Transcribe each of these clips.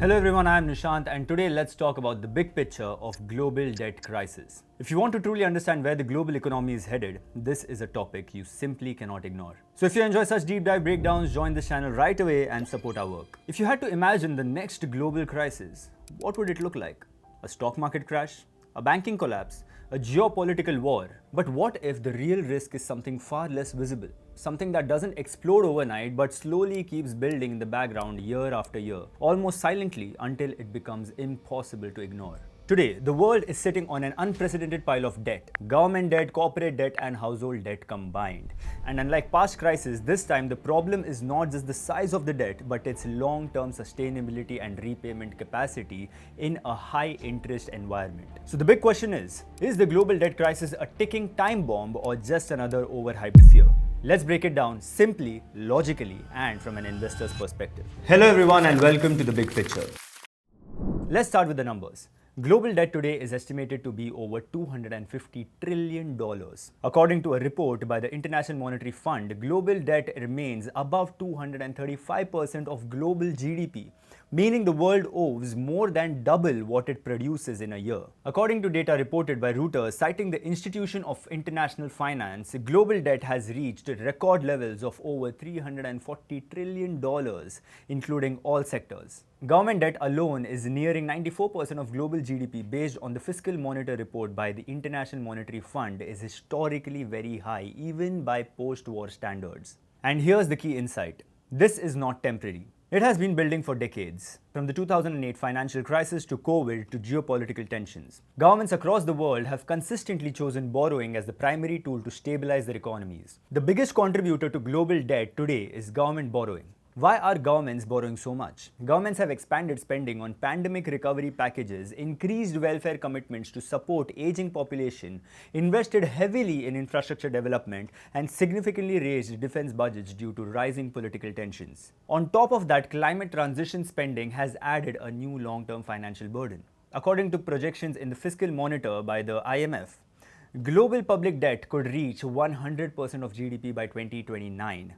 Hello everyone, I am Nishant and today let's talk about the big picture of global debt crisis. If you want to truly understand where the global economy is headed, this is a topic you simply cannot ignore. So if you enjoy such deep dive breakdowns, join this channel right away and support our work. If you had to imagine the next global crisis, what would it look like? A stock market crash? A banking collapse? A geopolitical war? But what if the real risk is something far less visible? Something that doesn't explode overnight but slowly keeps building in the background year after year, almost silently until it becomes impossible to ignore. Today, the world is sitting on an unprecedented pile of debt. Government debt, corporate debt, and household debt combined. And unlike past crises, this time the problem is not just the size of the debt, but its long-term sustainability and repayment capacity in a high-interest environment. So the big question is the global debt crisis a ticking time bomb or just another overhyped fear? Let's break it down simply, logically, and from an investor's perspective. Hello everyone and welcome to the big picture. Let's start with the numbers. Global debt today is estimated to be over $250 trillion. According to a report by the International Monetary Fund, global debt remains above 235% of global GDP, meaning the world owes more than double what it produces in a year. According to data reported by Reuters, citing the Institution of International Finance, global debt has reached record levels of over $340 trillion, including all sectors. Government debt alone is nearing 94% of global GDP based on the Fiscal Monitor report by the International Monetary Fund is historically very high, even by post-war standards. And here's the key insight. This is not temporary. It has been building for decades, from the 2008 financial crisis to COVID to geopolitical tensions. Governments across the world have consistently chosen borrowing as the primary tool to stabilize their economies. The biggest contributor to global debt today is government borrowing. Why are governments borrowing so much? Governments have expanded spending on pandemic recovery packages, increased welfare commitments to support aging population, invested heavily in infrastructure development, and significantly raised defense budgets due to rising political tensions. On top of that, climate transition spending has added a new long-term financial burden. According to projections in the Fiscal Monitor by the IMF, global public debt could reach 100% of GDP by 2029.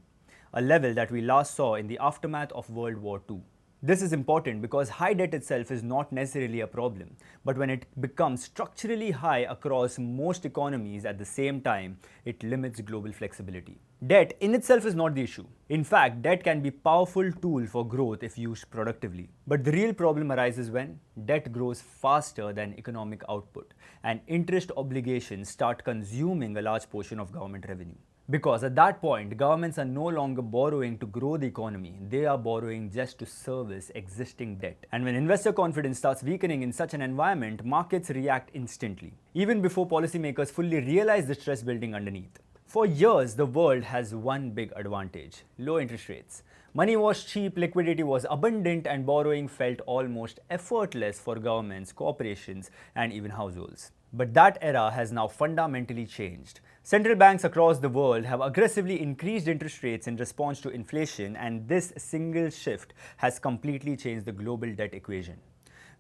A level that we last saw in the aftermath of World War II. This is important because high debt itself is not necessarily a problem, but when it becomes structurally high across most economies at the same time, it limits global flexibility. Debt in itself is not the issue. In fact, debt can be a powerful tool for growth if used productively. But the real problem arises when debt grows faster than economic output and interest obligations start consuming a large portion of government revenue. Because at that point, governments are no longer borrowing to grow the economy, they are borrowing just to service existing debt. And when investor confidence starts weakening in such an environment, markets react instantly, even before policymakers fully realize the stress building underneath. For years, the world has one big advantage: low interest rates. Money was cheap, liquidity was abundant, and borrowing felt almost effortless for governments, corporations, and even households. But that era has now fundamentally changed. Central banks across the world have aggressively increased interest rates in response to inflation, and this single shift has completely changed the global debt equation.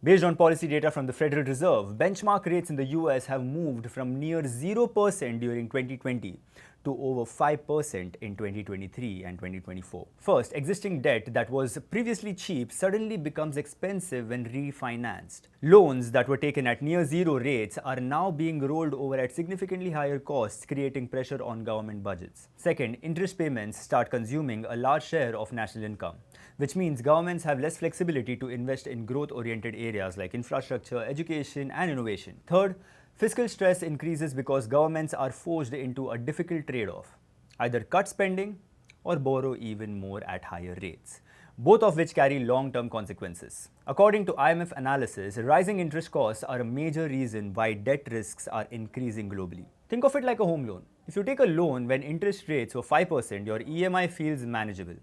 Based on policy data from the Federal Reserve, benchmark rates in the US have moved from near 0% during 2020 to over 5% in 2023 and 2024. First, existing debt that was previously cheap suddenly becomes expensive when refinanced. Loans that were taken at near zero rates are now being rolled over at significantly higher costs, creating pressure on government budgets. Second, interest payments start consuming a large share of national income, which means governments have less flexibility to invest in growth-oriented areas like infrastructure, education, and innovation. Third, fiscal stress increases because governments are forced into a difficult trade-off: either cut spending or borrow even more at higher rates, both of which carry long-term consequences. According to IMF analysis, rising interest costs are a major reason why debt risks are increasing globally. Think of it like a home loan. If you take a loan when interest rates were 5%, your EMI feels manageable.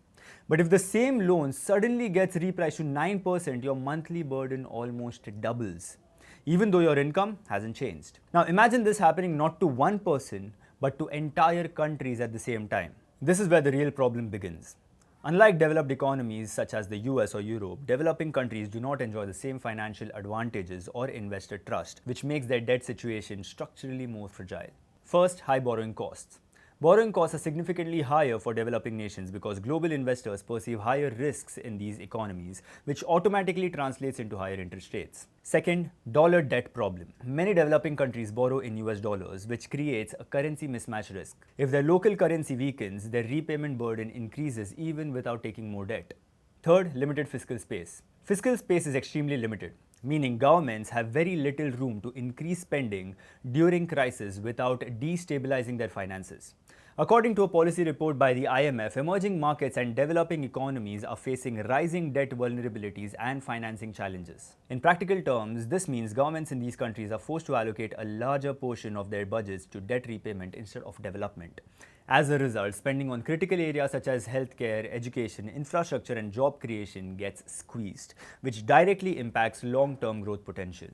But if the same loan suddenly gets repriced to 9%, your monthly burden almost doubles, even though your income hasn't changed. Now imagine this happening not to one person, but to entire countries at the same time. This is where the real problem begins. Unlike developed economies such as the US or Europe, developing countries do not enjoy the same financial advantages or investor trust, which makes their debt situation structurally more fragile. First, high borrowing costs. Borrowing costs are significantly higher for developing nations because global investors perceive higher risks in these economies, which automatically translates into higher interest rates. Second, dollar debt problem. Many developing countries borrow in US dollars, which creates a currency mismatch risk. If their local currency weakens, their repayment burden increases even without taking more debt. Third, limited fiscal space. Fiscal space is extremely limited, meaning governments have very little room to increase spending during crisis without destabilizing their finances. According to a policy report by the IMF, emerging markets and developing economies are facing rising debt vulnerabilities and financing challenges. In practical terms, this means governments in these countries are forced to allocate a larger portion of their budgets to debt repayment instead of development. As a result, spending on critical areas such as healthcare, education, infrastructure, and job creation gets squeezed, which directly impacts long-term growth potential.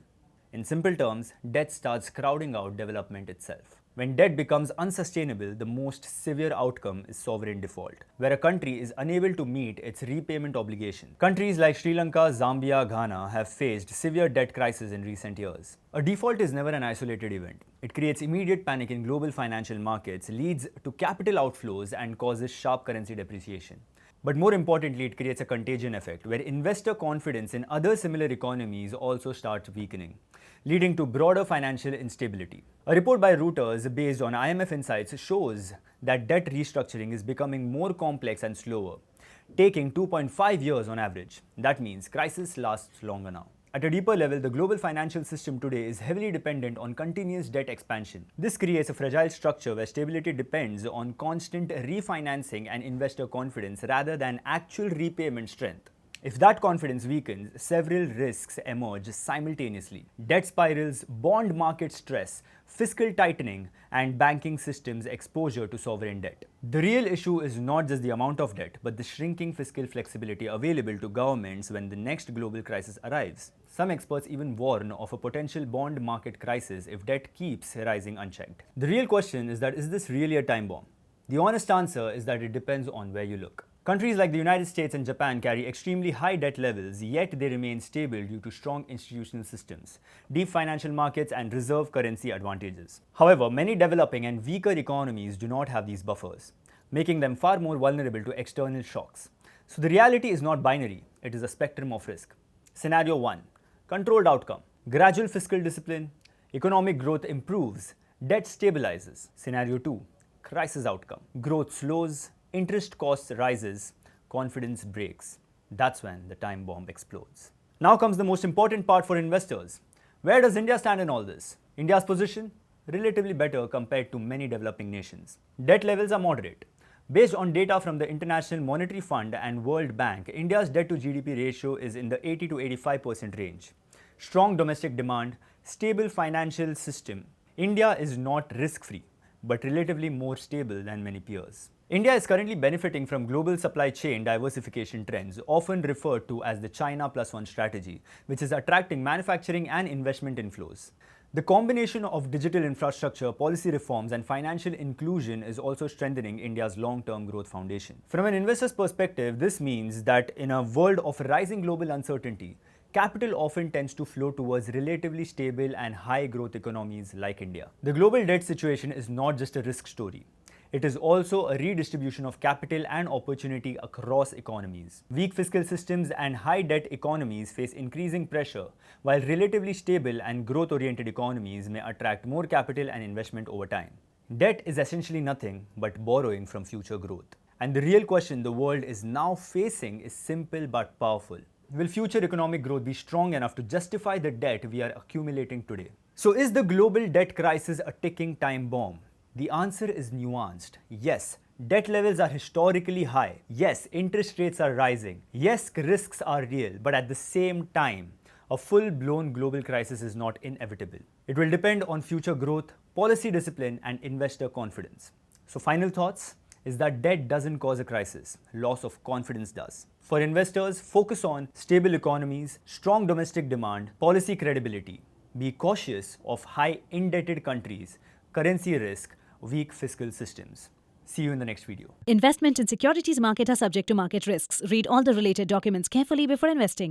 In simple terms, debt starts crowding out development itself. When debt becomes unsustainable, the most severe outcome is sovereign default, where a country is unable to meet its repayment obligation. Countries like Sri Lanka, Zambia, Ghana have faced severe debt crises in recent years. A default is never an isolated event. It creates immediate panic in global financial markets, leads to capital outflows, and causes sharp currency depreciation. But more importantly, it creates a contagion effect where investor confidence in other similar economies also starts weakening, leading to broader financial instability. A report by Reuters based on IMF insights shows that debt restructuring is becoming more complex and slower, taking 2.5 years on average. That means crisis lasts longer now. At a deeper level, the global financial system today is heavily dependent on continuous debt expansion. This creates a fragile structure where stability depends on constant refinancing and investor confidence rather than actual repayment strength. If that confidence weakens, several risks emerge simultaneously. Debt spirals, bond market stress, fiscal tightening, and banking systems exposure to sovereign debt. The real issue is not just the amount of debt, but the shrinking fiscal flexibility available to governments when the next global crisis arrives. Some experts even warn of a potential bond market crisis if debt keeps rising unchecked. The real question is that, is this really a time bomb? The honest answer is that it depends on where you look. Countries like the United States and Japan carry extremely high debt levels, yet they remain stable due to strong institutional systems, deep financial markets, and reserve currency advantages. However, many developing and weaker economies do not have these buffers, making them far more vulnerable to external shocks. So the reality is not binary, it is a spectrum of risk. Scenario 1. Controlled outcome. Gradual fiscal discipline, economic growth improves, debt stabilizes. Scenario 2. Crisis outcome. Growth slows, interest costs rises, confidence breaks. That's when the time bomb explodes. Now comes the most important part for investors. Where does India stand in all this? India's position? Relatively better compared to many developing nations. Debt levels are moderate. Based on data from the International Monetary Fund and World Bank, India's debt to GDP ratio is in the 80 to 85% range. Strong domestic demand, stable financial system. India is not risk-free, but relatively more stable than many peers. India is currently benefiting from global supply chain diversification trends, often referred to as the China Plus One strategy, which is attracting manufacturing and investment inflows. The combination of digital infrastructure, policy reforms, and financial inclusion is also strengthening India's long-term growth foundation. From an investor's perspective, this means that in a world of rising global uncertainty, capital often tends to flow towards relatively stable and high-growth economies like India. The global debt situation is not just a risk story. It is also a redistribution of capital and opportunity across economies. Weak fiscal systems and high debt economies face increasing pressure, while relatively stable and growth-oriented economies may attract more capital and investment over time. Debt is essentially nothing but borrowing from future growth. And the real question the world is now facing is simple but powerful. Will future economic growth be strong enough to justify the debt we are accumulating today? So is the global debt crisis a ticking time bomb? The answer is nuanced. Yes, debt levels are historically high. Yes, interest rates are rising. Yes, risks are real. But at the same time, a full-blown global crisis is not inevitable. It will depend on future growth, policy discipline, and investor confidence. So final thoughts is that debt doesn't cause a crisis. Loss of confidence does. For investors, focus on stable economies, strong domestic demand, policy credibility. Be cautious of high indebted countries, currency risk, weak fiscal systems. See you in the next video. Investment in securities market are subject to market risks. Read all the related documents carefully before investing.